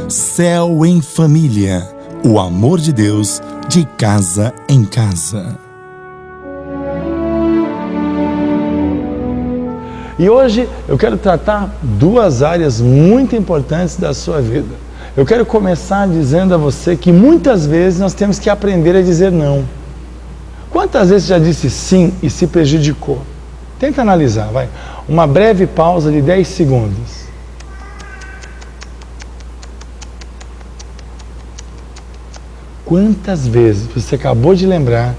Céu em Família, o amor de Deus de casa em casa. E hoje eu quero tratar duas áreas muito importantes da sua vida. Eu quero começar dizendo a você que muitas vezes nós temos que aprender a dizer não. Quantas vezes já disse sim e se prejudicou? Tenta analisar, vai. Uma breve pausa de 10 segundos. Quantas vezes você acabou de lembrar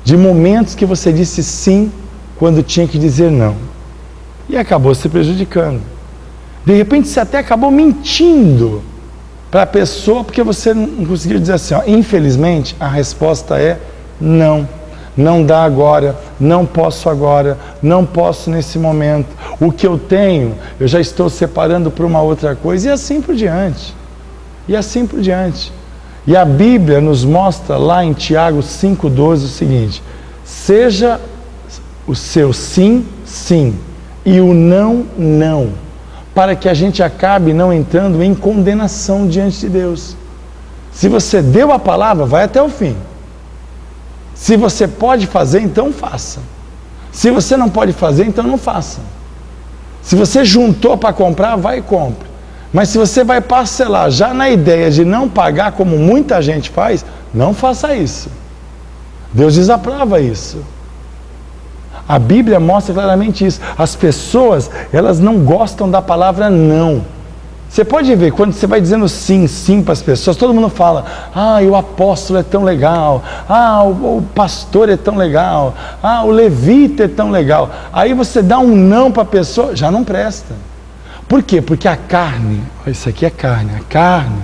de momentos que você disse sim quando tinha que dizer não e acabou se prejudicando? De repente você até acabou mentindo para a pessoa porque você não conseguiu dizer assim, ó, infelizmente a resposta é não. Não dá agora, não posso agora, não posso nesse momento. O que eu tenho, eu já estou separando para uma outra coisa e assim por diante. E assim por diante. E a Bíblia nos mostra lá em Tiago 5,12 o seguinte: seja o seu sim, sim, e o não, não, para que a gente acabe não entrando em condenação diante de Deus. Se você deu a palavra, vai até o fim. Se você pode fazer, então faça. Se você não pode fazer, então não faça. Se você juntou para comprar, vai e compre. Mas se você vai parcelar já na ideia de não pagar, como muita gente faz, não faça isso. Deus desaprova isso. A Bíblia mostra claramente isso. As pessoas, elas não gostam da palavra não. Você pode ver, quando você vai dizendo sim, sim para as pessoas, todo mundo fala, o apóstolo é tão legal, o pastor é tão legal, o levita é tão legal. Aí você dá um não para a pessoa, já não presta. Por quê? Porque a carne, isso aqui é carne, a carne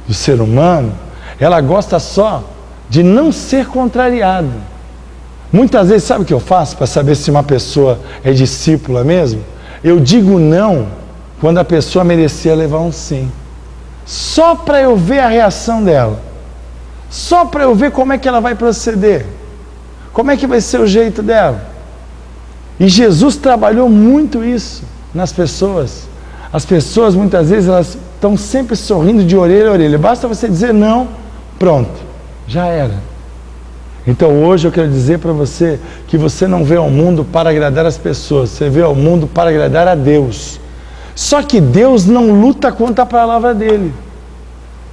do ser humano, ela gosta só de não ser contrariada. Muitas vezes, sabe o que eu faço para saber se uma pessoa é discípula mesmo? Eu digo não quando a pessoa merecia levar um sim. Só para eu ver a reação dela. Só para eu ver como é que ela vai proceder. Como é que vai ser o jeito dela. E Jesus trabalhou muito isso nas pessoas. As pessoas, muitas vezes, elas estão sempre sorrindo de orelha a orelha. Basta você dizer não, pronto, já era. Então hoje eu quero dizer para você que você não vê ao mundo para agradar as pessoas, você vê ao mundo para agradar a Deus. Só que Deus não luta contra a palavra dele.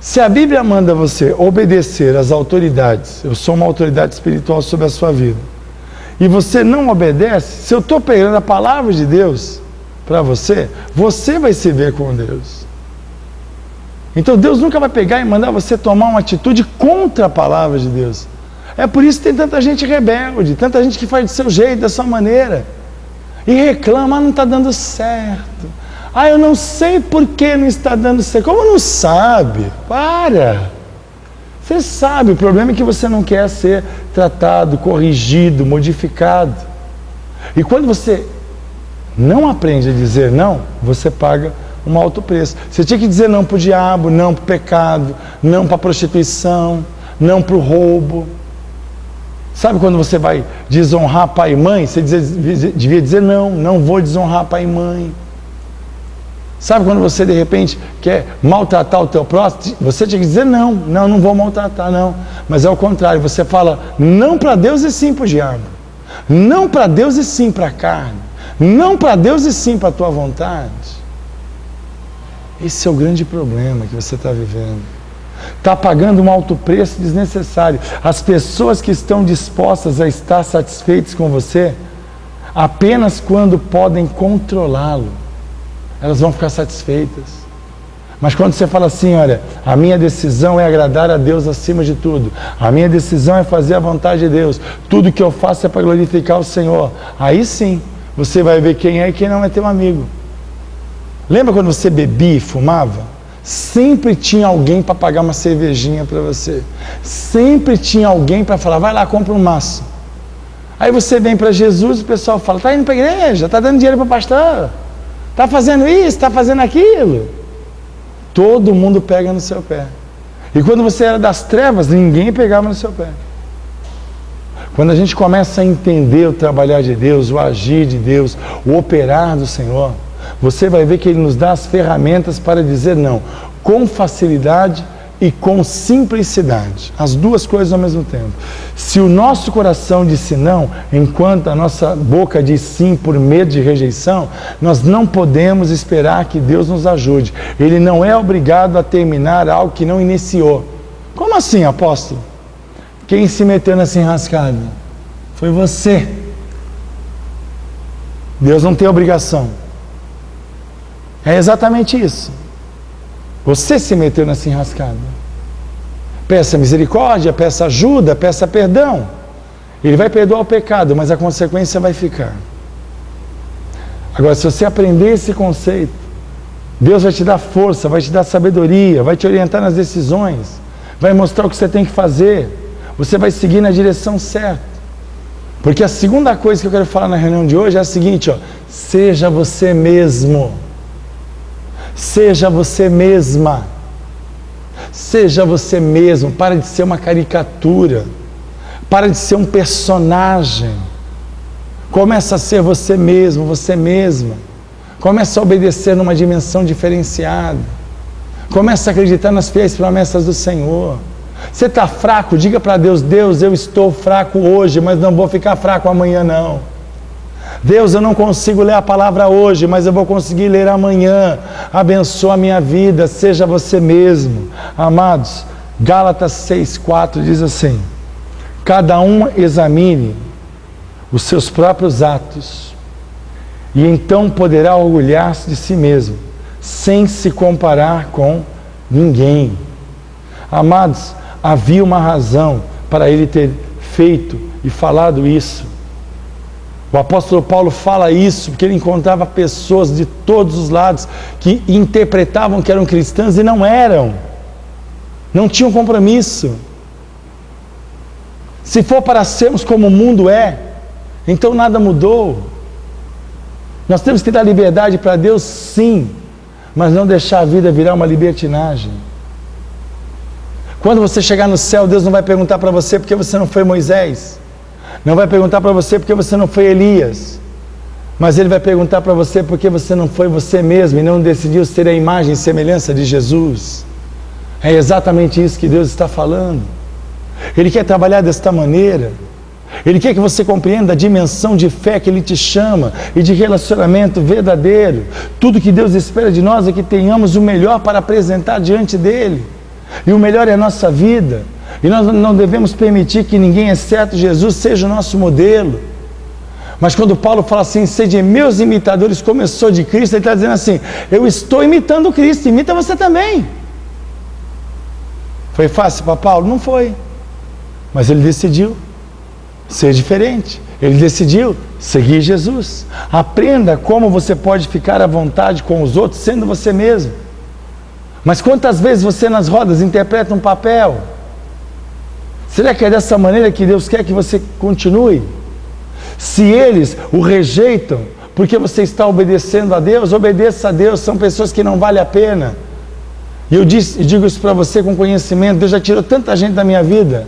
Se a Bíblia manda você obedecer às autoridades, eu sou uma autoridade espiritual sobre a sua vida, e você não obedece, se eu estou pegando a palavra de Deus para você, você vai se ver com Deus. Então Deus nunca vai pegar e mandar você tomar uma atitude contra a palavra de Deus. É por isso que tem tanta gente rebelde, tanta gente que faz do seu jeito, da sua maneira, e reclama, não está dando certo. Eu não sei por que não está dando certo. Como não sabe? Para! Você sabe, o problema é que você não quer ser tratado, corrigido, modificado. E quando você não aprende a dizer não, você paga um alto preço. Você tinha que dizer não para o diabo, não para o pecado, não para a prostituição, não para o roubo. Sabe quando você vai desonrar pai e mãe? Você devia dizer não, não vou desonrar pai e mãe. Sabe quando você de repente quer maltratar o teu próximo? Você tinha que dizer não, não vou maltratar não. Mas é o contrário, você fala não para Deus e sim para o diabo. Não para Deus e sim para a carne. Não para Deus e sim para a tua vontade. Esse é o grande problema que você está vivendo. Está pagando um alto preço desnecessário. As pessoas que estão dispostas a estar satisfeitas com você, apenas quando podem controlá-lo, elas vão ficar satisfeitas. Mas quando você fala assim, olha, a minha decisão é agradar a Deus acima de tudo, a minha decisão é fazer a vontade de Deus, tudo que eu faço é para glorificar o Senhor, aí sim, você vai ver quem é e quem não é teu amigo. Lembra quando você bebia e fumava? Sempre tinha alguém para pagar uma cervejinha para você. Sempre tinha alguém para falar, vai lá, compra um maço. Aí você vem para Jesus e o pessoal fala, está indo para a igreja, está dando dinheiro para o pastor, está fazendo isso, está fazendo aquilo. Todo mundo pega no seu pé. E quando você era das trevas, ninguém pegava no seu pé. Quando a gente começa a entender o trabalhar de Deus, o agir de Deus, o operar do Senhor, você vai ver que Ele nos dá as ferramentas para dizer não, com facilidade e com simplicidade, as duas coisas ao mesmo tempo. Se o nosso coração disse não, enquanto a nossa boca diz sim por medo de rejeição, nós não podemos esperar que Deus nos ajude. Ele não é obrigado a terminar algo que não iniciou. Como assim, apóstolo? Quem se meteu nessa enrascada? Foi você. Deus não tem obrigação. É exatamente isso. Você se meteu nessa enrascada. Peça misericórdia, peça ajuda, peça perdão. Ele vai perdoar o pecado, mas a consequência vai ficar. Agora, se você aprender esse conceito, Deus vai te dar força, vai te dar sabedoria, vai te orientar nas decisões, vai mostrar o que você tem que fazer. Você vai seguir na direção certa. Porque a segunda coisa que eu quero falar na reunião de hoje é a seguinte, ó, seja você mesmo. Seja você mesma. Seja você mesmo. Para de ser uma caricatura. Para de ser um personagem. Começa a ser você mesmo, você mesma. Começa a obedecer numa dimensão diferenciada. Começa a acreditar nas fiéis promessas do Senhor. Você está fraco? Diga para Deus, Deus, eu estou fraco hoje, mas não vou ficar fraco amanhã não. Deus, eu não consigo ler a palavra hoje, mas eu vou conseguir ler amanhã. Abençoa a minha vida, seja você mesmo. Amados, Gálatas 6,4 diz assim: cada um examine os seus próprios atos, e então poderá orgulhar-se de si mesmo, sem se comparar com ninguém. Amados, havia uma razão para ele ter feito e falado isso. O apóstolo Paulo fala isso porque ele encontrava pessoas de todos os lados que interpretavam que eram cristãs e não eram. Não tinham compromisso. Se for para sermos como o mundo é, então nada mudou. Nós temos que dar liberdade para Deus, sim, mas não deixar a vida virar uma libertinagem. Quando você chegar no céu, Deus não vai perguntar para você porque você não foi Moisés. Não vai perguntar para você porque você não foi Elias. Mas Ele vai perguntar para você porque você não foi você mesmo e não decidiu ser a imagem e semelhança de Jesus. É exatamente isso que Deus está falando. Ele quer trabalhar desta maneira. Ele quer que você compreenda a dimensão de fé que Ele te chama e de relacionamento verdadeiro. Tudo que Deus espera de nós é que tenhamos o melhor para apresentar diante dEle. E o melhor é a nossa vida. E nós não devemos permitir que ninguém, exceto Jesus, seja o nosso modelo. Mas quando Paulo fala assim, sede meus imitadores como eu sou de Cristo, ele está dizendo assim, eu estou imitando Cristo, imita você também. Foi fácil para Paulo? Não foi. Mas ele decidiu ser diferente. Ele decidiu seguir Jesus. Aprenda como você pode ficar à vontade com os outros, sendo você mesmo. Mas quantas vezes você nas rodas interpreta um papel? Será que é dessa maneira que Deus quer que você continue? Se eles o rejeitam porque você está obedecendo a Deus, obedeça a Deus, são pessoas que não valem a pena. E eu digo isso para você com conhecimento, Deus já tirou tanta gente da minha vida.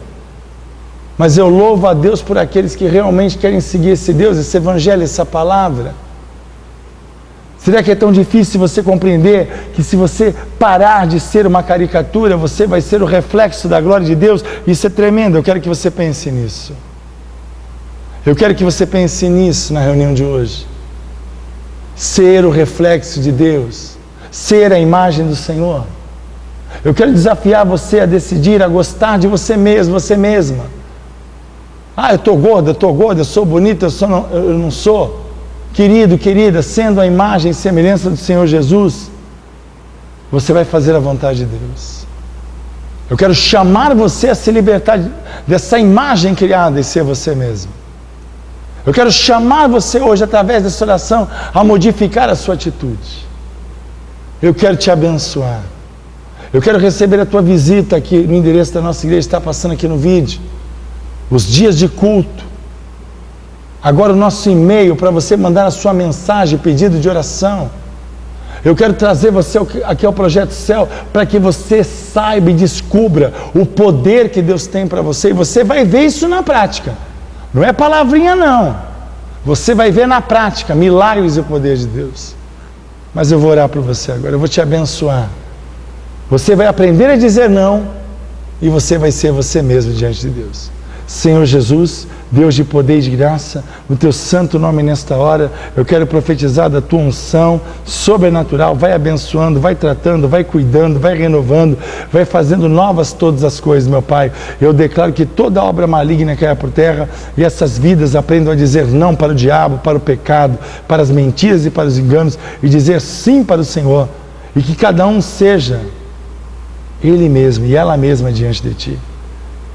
Mas eu louvo a Deus por aqueles que realmente querem seguir esse Deus, esse Evangelho, essa palavra. Será que é tão difícil você compreender que se você parar de ser uma caricatura, você vai ser o reflexo da glória de Deus? Isso é tremendo, eu quero que você pense nisso. Eu quero que você pense nisso na reunião de hoje. Ser o reflexo de Deus, ser a imagem do Senhor. Eu quero desafiar você a decidir, a gostar de você mesmo, você mesma. Ah, eu estou gorda, eu sou bonita, eu não sou. Querido, querida, sendo a imagem e semelhança do Senhor Jesus, você vai fazer a vontade de Deus. Eu quero chamar você a se libertar dessa imagem criada e ser você mesmo. Eu quero chamar você hoje, através dessa oração, a modificar a sua atitude. Eu quero te abençoar. Eu quero receber a tua visita aqui no endereço da nossa igreja, está passando aqui no vídeo. Os dias de culto. Agora o nosso e-mail para você mandar a sua mensagem, pedido de oração. Eu quero trazer você aqui ao Projeto Céu para que você saiba e descubra o poder que Deus tem para você. E você vai ver isso na prática. Não é palavrinha não. Você vai ver na prática milagres e o poder de Deus. Mas eu vou orar por você agora, eu vou te abençoar. Você vai aprender a dizer não e você vai ser você mesmo diante de Deus. Senhor Jesus, Deus de poder e de graça, no teu santo nome nesta hora, eu quero profetizar da tua unção sobrenatural, vai abençoando, vai tratando, vai cuidando, vai renovando, vai fazendo novas todas as coisas, meu Pai. Eu declaro que toda obra maligna caia por terra e essas vidas aprendam a dizer não para o diabo, para o pecado, para as mentiras e para os enganos e dizer sim para o Senhor. E que cada um seja ele mesmo e ela mesma diante de ti.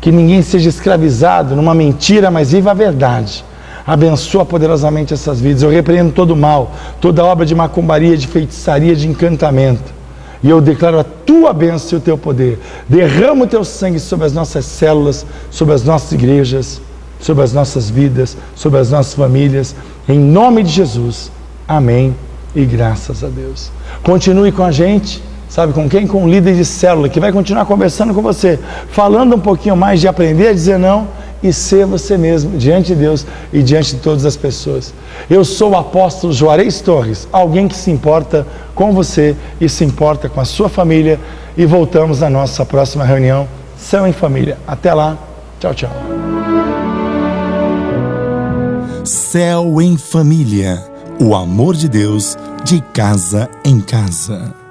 Que ninguém seja escravizado numa mentira, mas viva a verdade. Abençoa poderosamente essas vidas. Eu repreendo todo o mal, toda obra de macumbaria, de feitiçaria, de encantamento. E eu declaro a tua bênção e o teu poder. Derrama o teu sangue sobre as nossas células, sobre as nossas igrejas, sobre as nossas vidas, sobre as nossas famílias. Em nome de Jesus. Amém. E graças a Deus. Continue com a gente. Sabe com quem? Com um líder de célula, que vai continuar conversando com você, falando um pouquinho mais de aprender a dizer não e ser você mesmo, diante de Deus e diante de todas as pessoas. Eu sou o apóstolo Juarez Torres, alguém que se importa com você e se importa com a sua família. E voltamos na nossa próxima reunião, Céu em Família. Até lá, tchau, tchau. Céu em Família, o amor de Deus de casa em casa.